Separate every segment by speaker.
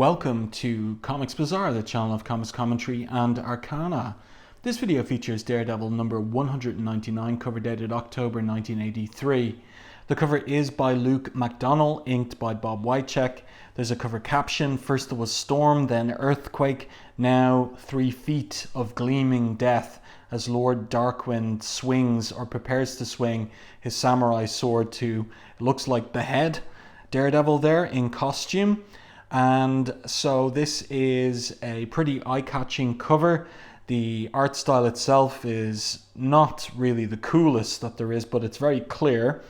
Speaker 1: Welcome to Comics Bazaar, the channel of comics commentary and arcana. This video features Daredevil number 199, cover dated October 1983. The cover is by Luke McDonnell, inked by Bob Wiacek. There's a cover caption: first there was storm, then earthquake, now 3 feet of gleaming death, as Lord Darkwind swings, or prepares to swing, his samurai sword to, it looks like, behead Daredevil there in costume. And so this is a pretty eye-catching cover. The art style itself is not really the coolest that there is, but it's very clear.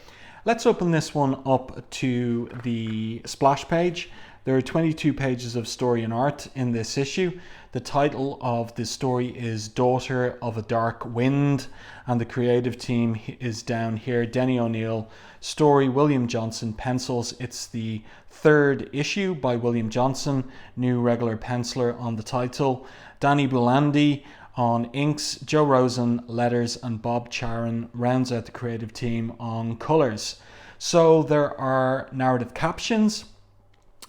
Speaker 1: Let's open this one up to the splash page. There are 22 pages of story and art in this issue. The title of the story is Daughter of a Dark Wind, and the creative team is down here: Denny O'Neill, story William Johnson, pencils. It's the 3rd issue by William Johnson, new regular penciler on the title. Danny Bulandi on inks, Joe Rosen letters, and Bob Charon rounds out the creative team on colors. So there are narrative captions.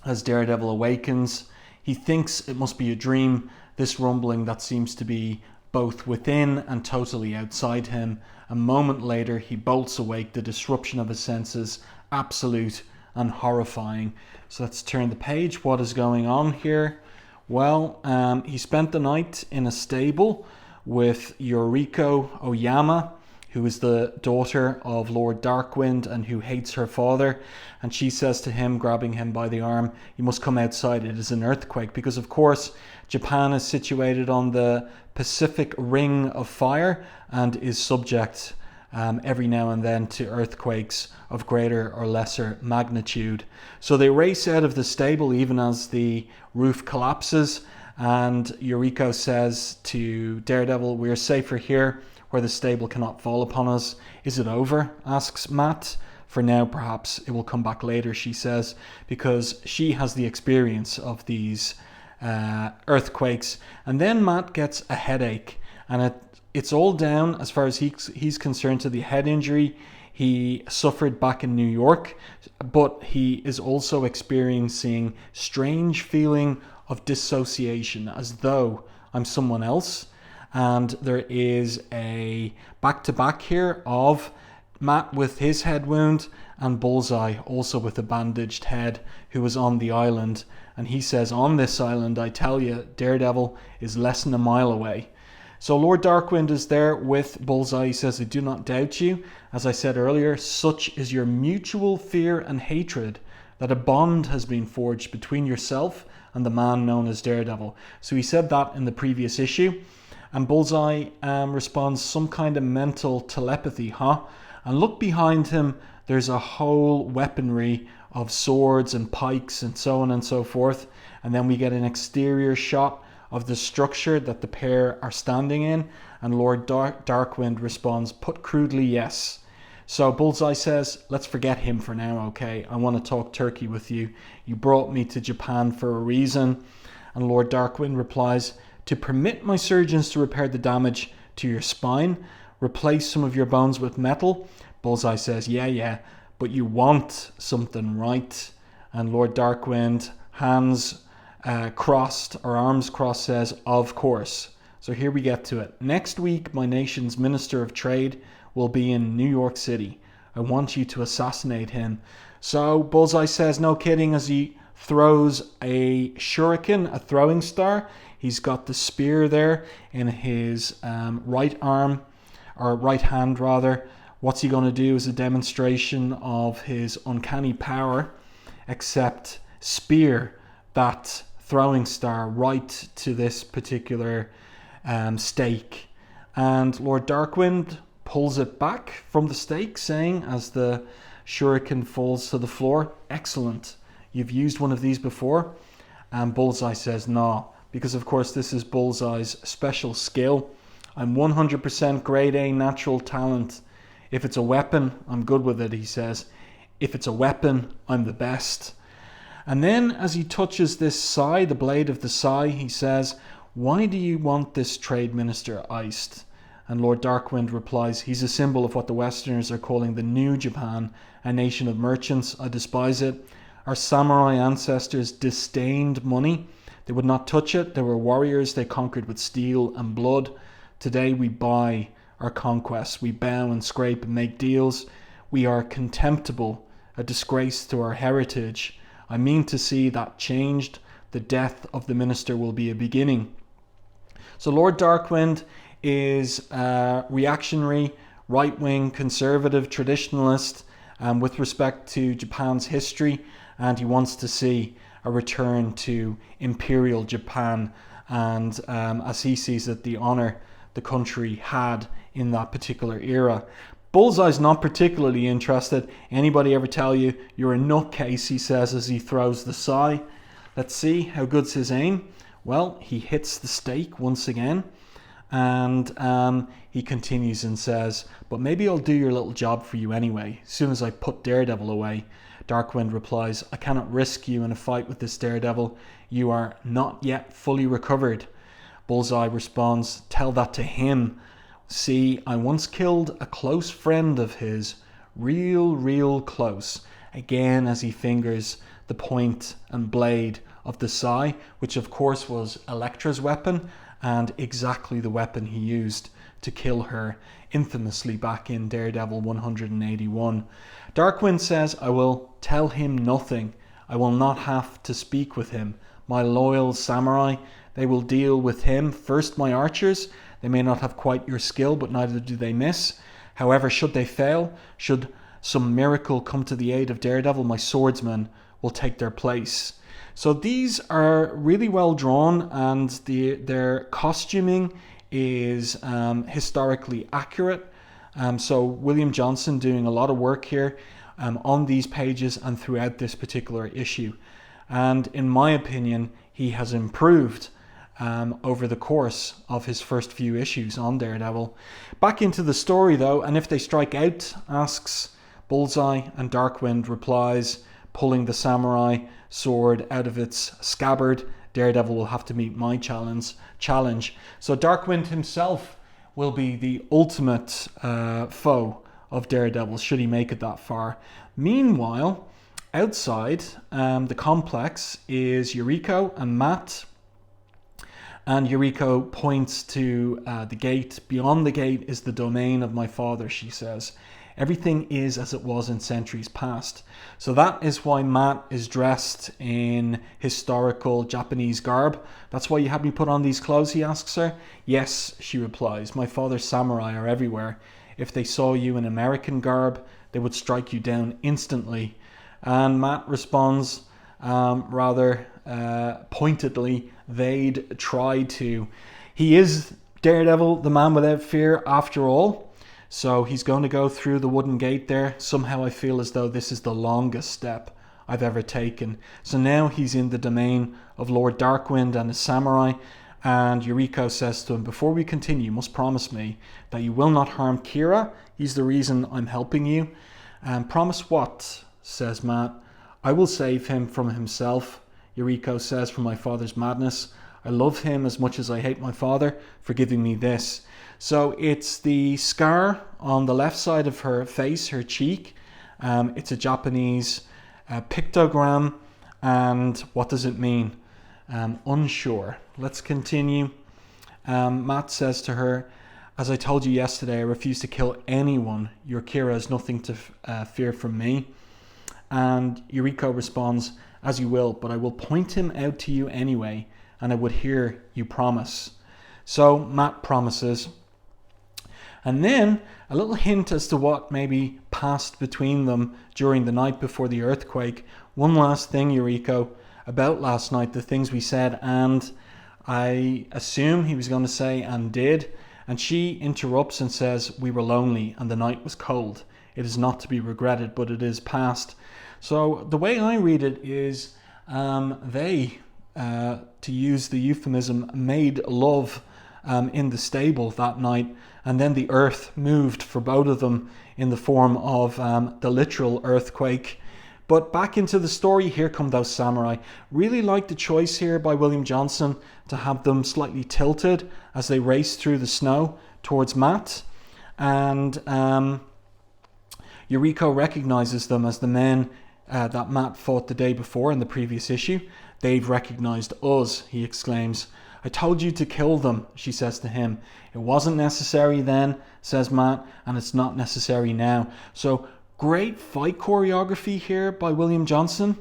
Speaker 1: As Daredevil awakens, he thinks it must be a dream, this rumbling that seems to be both within and totally outside him. A moment later, he bolts awake, the disruption of his senses, absolute and horrifying. So let's turn the page. What is going on here? Well, he spent the night in a stable with Yuriko Oyama, who is the daughter of Lord Darkwind and who hates her father. And she says to him, grabbing him by the arm, "You must come outside, it is an earthquake." Because of course, Japan is situated on the Pacific Ring of Fire and is subject every now and then to earthquakes of greater or lesser magnitude. So they race out of the stable even as the roof collapses, and Yuriko says to Daredevil, "We are safer here, where the stable cannot fall upon us." "Is it over?" asks Matt. "For now, perhaps. It will come back later," she says, because she has the experience of these earthquakes. And then Matt gets a headache, and it's all down, as far as he's concerned, to the head injury he suffered back in New York, but he is also experiencing strange feeling of dissociation, as though I'm someone else. And there is a back-to-back here of Matt with his head wound and Bullseye also with a bandaged head, who was on the island. And he says, "On this island, I tell you, Daredevil is less than a mile away." So Lord Darkwind is there with Bullseye. He says, "I do not doubt you. As I said earlier, such is your mutual fear and hatred that a bond has been forged between yourself and the man known as Daredevil." So he said that in the previous issue. And Bullseye responds, "Some kind of mental telepathy, huh?" And look behind him, there's a whole weaponry of swords and pikes and so on and so forth. And then we get an exterior shot of the structure that the pair are standing in. And Lord Darkwind responds, "Put crudely, yes." So Bullseye says, "Let's forget him for now, okay? I want to talk turkey with you. You brought me to Japan for a reason." And Lord Darkwind replies, "To permit my surgeons to repair the damage to your spine, replace some of your bones with metal." Bullseye says, yeah, but you want something, right?" And Lord Darkwind, hands crossed, or arms crossed, says, "Of course." So here we get to it. "Next week, my nation's Minister of Trade will be in New York City. I want you to assassinate him." So Bullseye says, "No kidding," as he throws a shuriken, a throwing star. He's got the spear there in his right arm, or right hand rather. What's he going to do is a demonstration of his uncanny power, except spear that throwing star right to this particular stake. And Lord Darkwind pulls it back from the stake, saying, as the shuriken falls to the floor, "Excellent. You've used one of these before?" And Bullseye says, "No, because of course this is Bullseye's special skill. I'm 100% grade A natural talent. If it's a weapon, I'm good with it," he says. "If it's a weapon, I'm the best." And then as he touches this sai, the blade of the sai, he says, "Why do you want this trade minister iced?" And Lord Darkwind replies, "He's a symbol of what the Westerners are calling the New Japan, a nation of merchants. I despise it. Our samurai ancestors disdained money. They would not touch it. They were warriors. They conquered with steel and blood. Today we buy our conquests. We bow and scrape and make deals. We are contemptible, a disgrace to our heritage. I mean to see that changed. The death of the minister will be a beginning. So Lord Darkwind is reactionary, right-wing, conservative, traditionalist with respect to Japan's history, and he wants to see a return to imperial Japan and as he sees it, the honor the country had in that particular era. Bullseye's not particularly interested. Anybody ever tell you you're a nutcase, he says as he throws the sigh. Let's see, how good's his aim? Well, he hits the stake once again, and he continues and says, but maybe I'll do your little job for you anyway, as soon as I put Daredevil away. Darkwind replies, I cannot risk you in a fight with this Daredevil. You are not yet fully recovered. Bullseye responds, tell that to him. See, I once killed a close friend of his, real close. Again, as he fingers the point and blade of the sai, which of course was Elektra's weapon and exactly the weapon he used to kill her infamously back in Daredevil 181. Darkwind says, I will tell him nothing. I will not have to speak with him. My loyal samurai, they will deal with him. First, my archers. They may not have quite your skill, but neither do they miss. However, should they fail, should some miracle come to the aid of Daredevil, my swordsmen will take their place. So these are really well drawn, and their costuming is historically accurate. So William Johnson doing a lot of work here on these pages and throughout this particular issue. And in my opinion, he has improved over the course of his first few issues on Daredevil. Back into the story though, and if they strike out, asks Bullseye, and Darkwind replies, pulling the samurai sword out of its scabbard, Daredevil will have to meet my challenge. So Darkwind himself will be the ultimate foe of Daredevil, should he make it that far. Meanwhile, outside the complex is Yuriko and Matt. And Yuriko points to the gate. Beyond the gate is the domain of my father, she says. Everything is as it was in centuries past. So that is why Matt is dressed in historical Japanese garb. That's why you had me put on these clothes, he asks her. Yes, she replies. My father's samurai are everywhere. If they saw you in American garb, they would strike you down instantly. And Matt responds rather pointedly, they'd try to. He is Daredevil, the man without fear, after all. So he's going to go through the wooden gate there. Somehow I feel as though this is the longest step I've ever taken. So now he's in the domain of Lord Darkwind and his samurai. And Yuriko says to him, before we continue, you must promise me that you will not harm Kira. He's the reason I'm helping you. Promise what? Says Matt. I will save him from himself. Yuriko says, from my father's madness. I love him as much as I hate my father for giving me this. So it's the scar on the left side of her face, her cheek. It's a Japanese pictogram. And what does it mean? Unsure. Let's continue. Matt says to her, as I told you yesterday, I refuse to kill anyone. Your Kira has nothing to fear from me. And Yuriko responds, as you will, but I will point him out to you anyway, and I would hear you promise. So Matt promises. And then a little hint as to what maybe passed between them during the night before the earthquake. One last thing, Yuriko, about last night, the things we said, and I assume he was going to say and did. And she interrupts and says, we were lonely and the night was cold. It is not to be regretted, but it is past. So the way I read it is they, to use the euphemism, made love in the stable that night, and then the earth moved for both of them in the form of the literal earthquake. But back into the story, here come those samurai. Really like the choice here by William Johnson to have them slightly tilted as they race through the snow towards Matt. And Yuriko recognizes them as the men that Matt fought the day before in the previous issue. They've recognized us, he exclaims. I told you to kill them, she says to him. It wasn't necessary then, says Matt, and it's not necessary now. So great fight choreography here by William Johnson.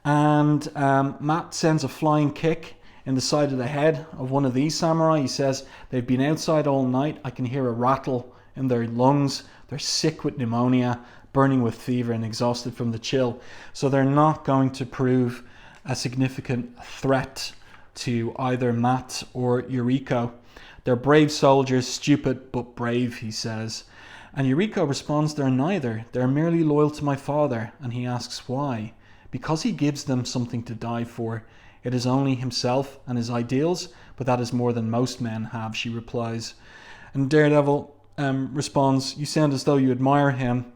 Speaker 1: And Matt sends a flying kick in the side of the head of one of these samurai. He says, they've been outside all night. I can hear a rattle in their lungs. They're sick with pneumonia, burning with fever and exhausted from the chill. So they're not going to prove a significant threat to either Matt or Yuriko. They're brave soldiers, stupid but brave, he says. And Yuriko responds, they're neither. They're merely loyal to my father. And he asks why. Because he gives them something to die for. It is only himself and his ideals, but that is more than most men have, she replies. And Daredevil responds, you sound as though you admire him.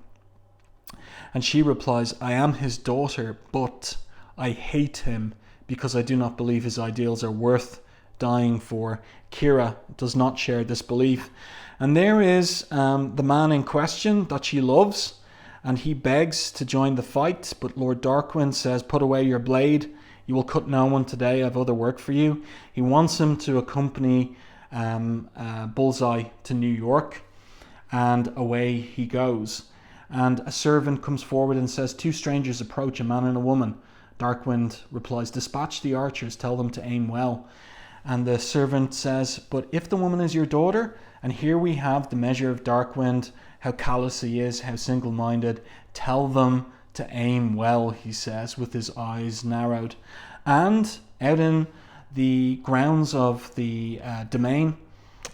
Speaker 1: And she replies, I am his daughter, but I hate him because I do not believe his ideals are worth dying for. Kira does not share this belief. And there is the man in question that she loves, and he begs to join the fight, but Lord Darkwind says, put away your blade. You will cut no one today. I have other work for you. He wants him to accompany Bullseye to New York, and away he goes. And a servant comes forward and says, two strangers approach, a man and a woman. Darkwind replies, dispatch the archers, tell them to aim well. And the servant says, but if the woman is your daughter, and here we have the measure of Darkwind, how callous he is, how single-minded, tell them to aim well, he says, with his eyes narrowed. And out in the grounds of the domain,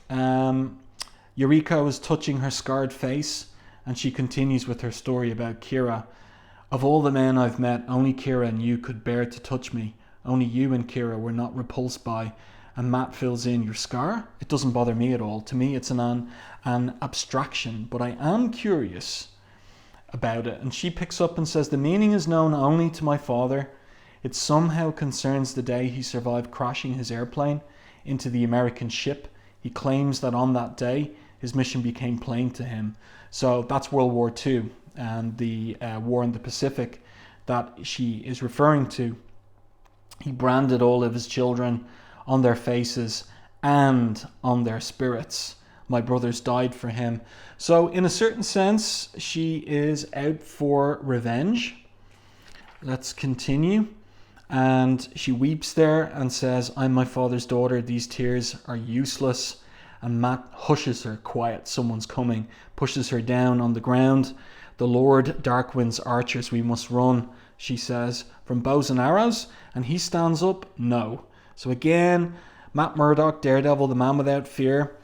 Speaker 1: Yuriko is touching her scarred face, and she continues with her story about Kira. Of all the men I've met, only Kira and you could bear to touch me. Only you and Kira were not repulsed by. And Matt fills in, your scar? It doesn't bother me at all. To me, it's an abstraction, but I am curious about it. And she picks up and says, the meaning is known only to my father. It somehow concerns the day he survived crashing his airplane into the American ship. He claims that on that day, his mission became plain to him. So that's World War II and the war in the Pacific that she is referring to. He branded all of his children on their faces and on their spirits. My brothers died for him. So in a certain sense, she is out for revenge. Let's continue. And she weeps there and says, I'm my father's daughter. These tears are useless. And Matt hushes her. Quiet, someone's coming. Pushes her down on the ground. The Lord Darkwind's archers, we must run, she says. From bows and arrows? And he stands up, no. So again, Matt Murdock, Daredevil, the man without fear.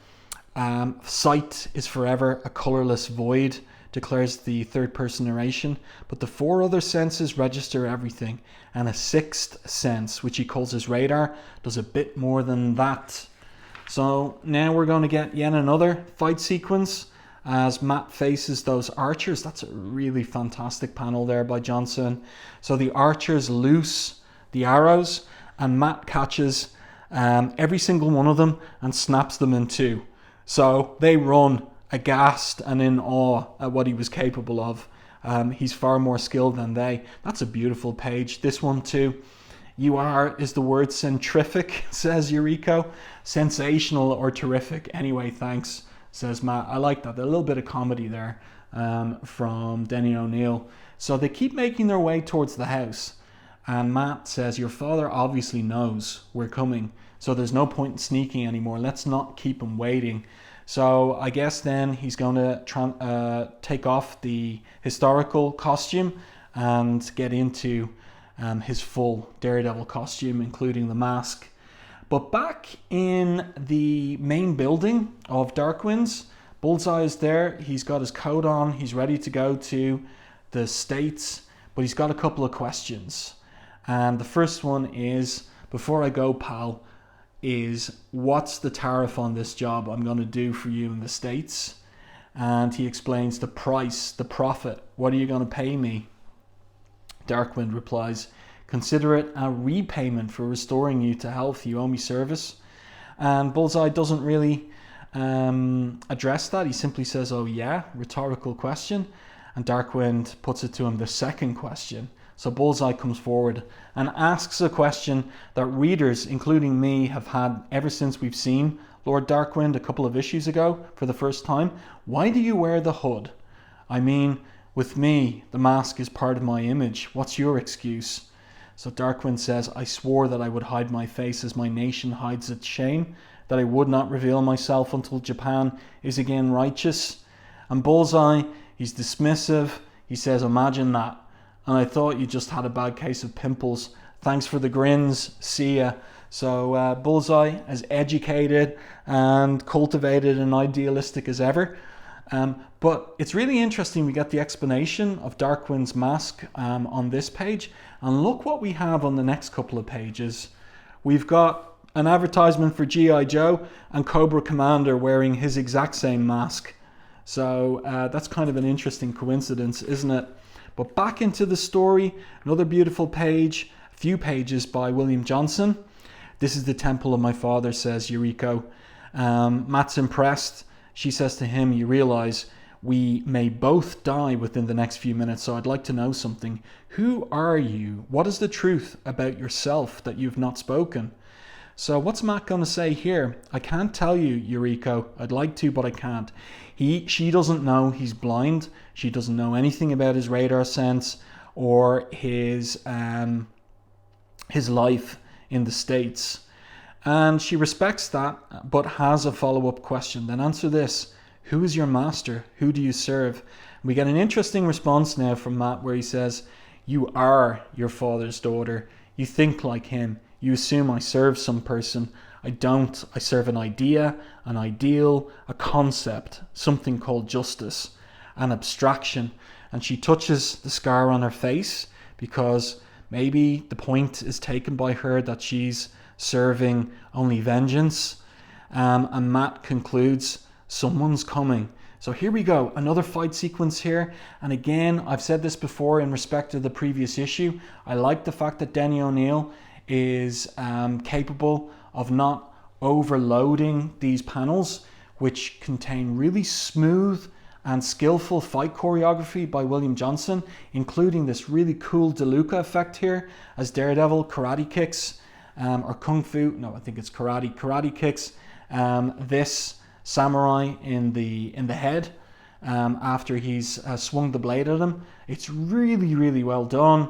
Speaker 1: Sight is forever a colourless void, declares the third-person narration. But the four other senses register everything. And a sixth sense, which he calls his radar, does a bit more than that. So now we're going to get yet another fight sequence as Matt faces those archers. That's a really fantastic panel there by Johnson. So the archers loose the arrows and Matt catches every single one of them and snaps them in two. So they run aghast and in awe at what he was capable of. He's far more skilled than they. That's a beautiful page. This one too. Is the word centrific, says Yuriko. Sensational or terrific. Anyway, thanks, says Matt. I like that. A little bit of comedy there from Denny O'Neill. So they keep making their way towards the house. And Matt says, your father obviously knows we're coming. So there's no point in sneaking anymore. Let's not keep him waiting. So I guess then he's going to take off the historical costume and get into his full Daredevil costume, including the mask. But back in the main building of Darkwind's, Bullseye is there. He's got his coat on. He's ready to go to the States, but he's got a couple of questions. And the first one is, before I go, pal, is what's the tariff on this job I'm going to do for you in the States? And he explains the price, the profit. What are you going to pay me? Darkwind replies, consider it a repayment for restoring you to health. You owe me service. And Bullseye doesn't really address that. He simply says, oh yeah, rhetorical question. And Darkwind puts it to him, the second question. So Bullseye comes forward and asks a question that readers, including me, have had ever since we've seen Lord Darkwind a couple of issues ago for the first time. Why do you wear the hood? I mean, with me, the mask is part of my image. What's your excuse? So Darkwind says, I swore that I would hide my face as my nation hides its shame, that I would not reveal myself until Japan is again righteous. And Bullseye, he's dismissive. He says, imagine that. And I thought you just had a bad case of pimples. Thanks for the grins. See ya. So Bullseye, as educated and cultivated and idealistic as ever. But it's really interesting we get the explanation of Darkwind's mask on this page. And look what we have on the next couple of pages. We've got an advertisement for G.I. Joe and Cobra Commander wearing his exact same mask. So that's kind of an interesting coincidence, isn't it? But back into the story, another beautiful page, a few pages by William Johnson. This is the temple of my father, says Yuriko. Matt's impressed. She says to him, you realize we may both die within the next few minutes, so I'd like to know something. Who are you? What is the truth about yourself that you've not spoken? So what's Matt going to say here? I can't tell you, Yuriko. I'd like to, but I can't. She doesn't know he's blind. She doesn't know anything about his radar sense or his life in the States. And she respects that, but has a follow-up question. Then answer this. Who is your master? Who do you serve? We get an interesting response now from Matt where he says, you are your father's daughter. You think like him. You assume I serve some person. I don't. I serve an idea, an ideal, a concept, something called justice, an abstraction. And she touches the scar on her face because maybe the point is taken by her that she's serving only vengeance. And Matt concludes, someone's coming. So here we go, another fight sequence here. And again, I've said this before in respect to the previous issue. I like the fact that Denny O'Neil is capable of not overloading these panels, which contain really smooth and skillful fight choreography by William Johnson, including this really cool DeLuca effect here as Daredevil karate kicks, or kung fu, no, I think it's karate kicks this samurai in the head after he's swung the blade at him. It's really, really well done.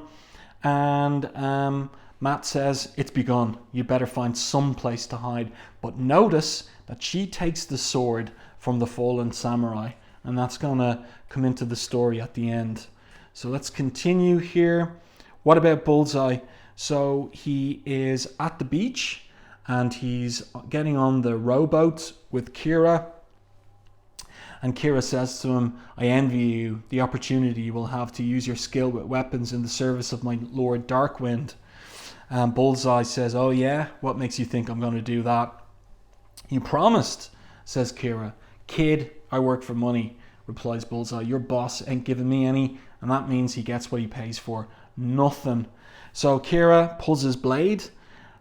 Speaker 1: And Matt says, it's begun. You better find some place to hide. But notice that she takes the sword from the fallen samurai. And that's going to come into the story at the end. So let's continue here. What about Bullseye? So he is at the beach and he's getting on the rowboat with Kira. And Kira says to him, I envy you the opportunity you will have to use your skill with weapons in the service of my Lord Darkwind. And Bullseye says, oh yeah, what makes you think I'm going to do that? You promised, says Kira. Kid, I work for money, replies Bullseye. Your boss ain't giving me any, and that means he gets what he pays for. Nothing. So Kira pulls his blade.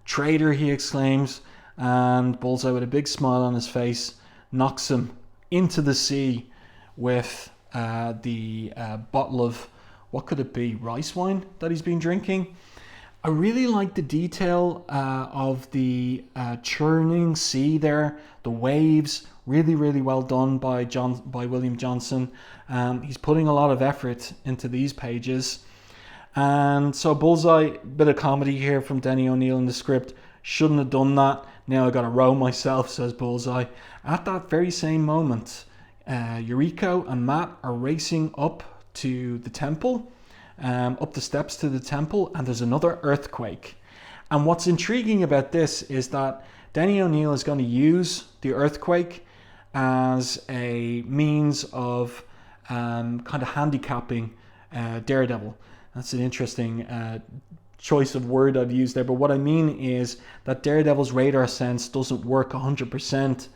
Speaker 1: Traitor, he exclaims, and Bullseye, with a big smile on his face, knocks him into the sea with the bottle of, what could it be, rice wine that he's been drinking. I really like the detail of the churning sea there, the waves, really, really well done by William Johnson. He's putting a lot of effort into these pages. And so Bullseye, bit of comedy here from Denny O'Neil in the script. Shouldn't have done that. Now I got to row myself, says Bullseye. At that very same moment, Yuriko and Matt are racing up to the temple, up the steps to the temple, and there's another earthquake. And what's intriguing about this is that Denny O'Neil is going to use the earthquake as a means of kind of handicapping Daredevil. That's an interesting choice of word I've used there. But what I mean is that Daredevil's radar sense doesn't work 100%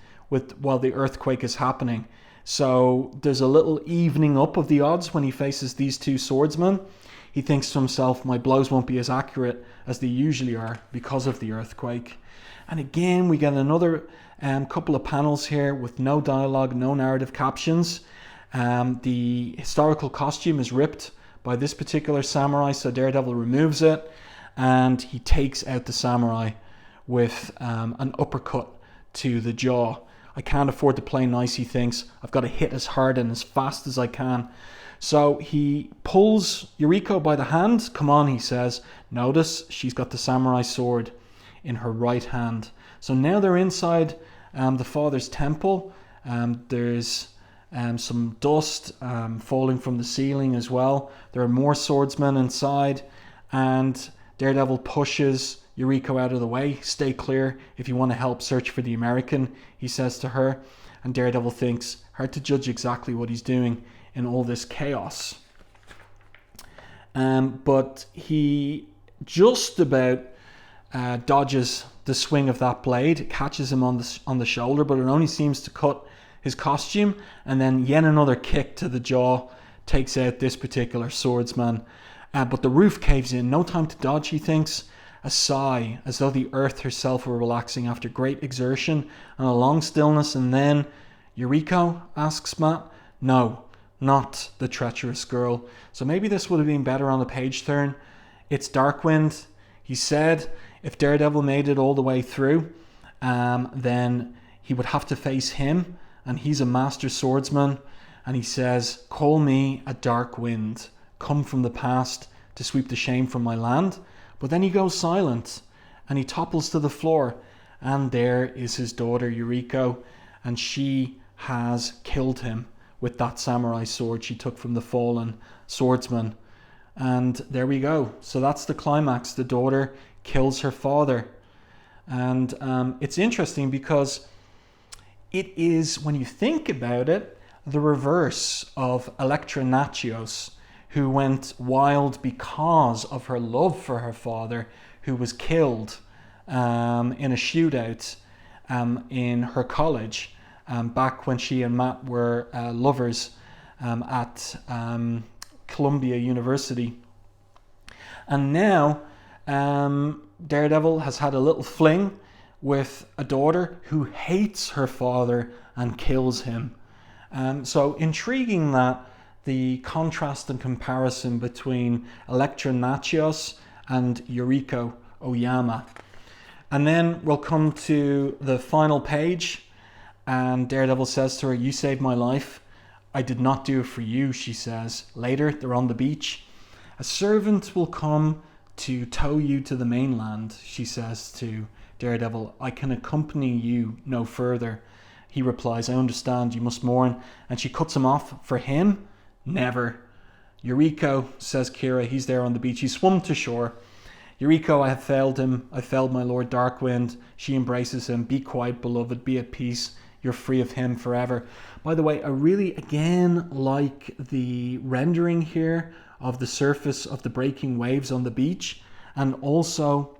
Speaker 1: while the earthquake is happening. So there's a little evening up of the odds when he faces these two swordsmen. He thinks to himself, my blows won't be as accurate as they usually are because of the earthquake. And again, we get another couple of panels here with no dialogue, no narrative captions. The historical costume is ripped by this particular samurai. So Daredevil removes it and he takes out the samurai with an uppercut to the jaw. I can't afford to play nice, he thinks. I've got to hit as hard and as fast as I can. So he pulls Yuriko by the hand. Come on, he says. Notice she's got the samurai sword in her right hand. So now they're inside the father's temple. There's some dust falling from the ceiling as well. There are more swordsmen inside, and Daredevil pushes Yuriko out of the way. Stay clear if you want to help search for the American, he says to her. And Daredevil thinks, hard to judge exactly what he's doing in all this chaos. But he just about dodges the swing of that blade. It catches him on the shoulder, but it only seems to cut his costume. And then yet another kick to the jaw takes out this particular swordsman. But the roof caves in. No time to dodge, he thinks. A sigh, as though the earth herself were relaxing after great exertion and a long stillness. And then, Yuriko, asks Matt. No, not the treacherous girl. So maybe this would have been better on the page turn. It's Darkwind. He said if Daredevil made it all the way through, then he would have to face him, and he's a master swordsman. And he says, call me a dark wind, come from the past to sweep the shame from my land. But then he goes silent and he topples to the floor, and there is his daughter Yuriko, and she has killed him with that samurai sword she took from the fallen swordsman. And there we go. So that's the climax. The daughter kills her father. And it's interesting because it is, when you think about it, the reverse of Elektra Natchios, who went wild because of her love for her father, who was killed in a shootout in her college back when she and Matt were lovers at Columbia University. And now Daredevil has had a little fling with a daughter who hates her father and kills him. So intriguing that the contrast and comparison between Elektra Natchios and Yuriko Oyama. And then we'll come to the final page, and Daredevil says to her, you saved my life. I did not do it for you, she says. Later, they're on the beach. A servant will come to tow you to the mainland, she says to Daredevil. I can accompany you no further. He replies, I understand, you must mourn. And she cuts him off. For him? Never. Yuriko, says Kira, he's there on the beach. He swum to shore. Yuriko, I have failed him. I failed my lord Darkwind. She embraces him. Be quiet, beloved. Be at peace. You're free of him forever. By the way, I really, again, like the rendering here of the surface of the breaking waves on the beach, and also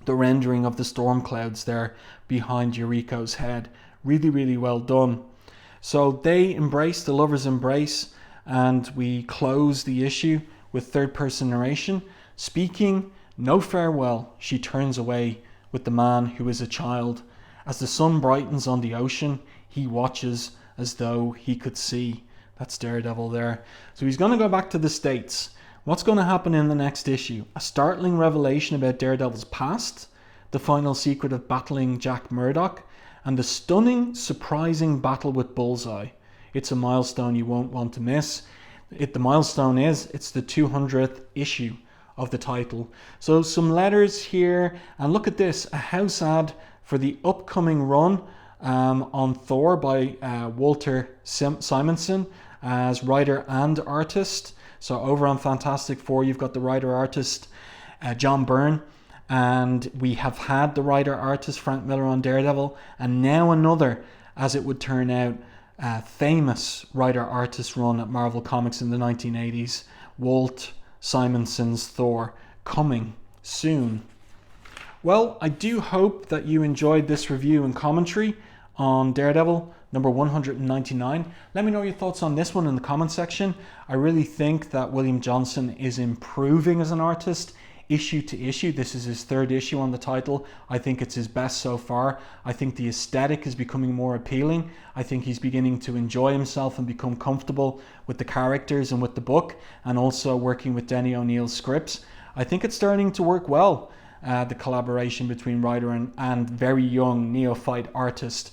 Speaker 1: the rendering of the storm clouds there behind Yuriko's head. Really, really well done. So they embrace, the lovers embrace, and we close the issue with third-person narration. Speaking no farewell, she turns away with the man who is a child. As the sun brightens on the ocean, he watches as though he could see. That's Daredevil there. So he's going to go back to the States. What's going to happen in the next issue? A startling revelation about Daredevil's past, the final secret of battling Jack Murdock, and the stunning, surprising battle with Bullseye. It's a milestone you won't want to miss. The milestone is, it's the 200th issue of the title. So some letters here, and look at this, a house ad for the upcoming run on Thor by Walter Simonson as writer and artist. So over on Fantastic Four, you've got the writer-artist John Byrne, and we have had the writer-artist Frank Miller on Daredevil, and now another, as it would turn out, famous writer-artist run at Marvel Comics in the 1980s, Walt Simonson's Thor, coming soon. Well, I do hope that you enjoyed this review and commentary on Daredevil number 199. Let me know your thoughts on this one in the comment section. I really think that William Johnson is improving as an artist issue to issue. This is his third issue on the title. I think it's his best so far. I think the aesthetic is becoming more appealing. I think he's beginning to enjoy himself and become comfortable with the characters and with the book, and also working with Denny O'Neill's scripts. I think it's starting to work well, the collaboration between writer and very young neophyte artist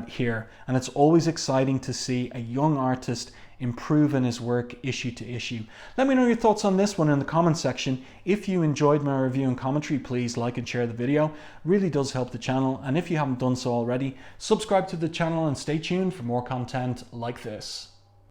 Speaker 1: here. And it's always exciting to see a young artist improve in his work issue to issue. Let me know your thoughts on this one in the comment section. If you enjoyed my review and commentary, please like and share the video. It really does help the channel. And if you haven't done so already, subscribe to the channel and stay tuned for more content like this.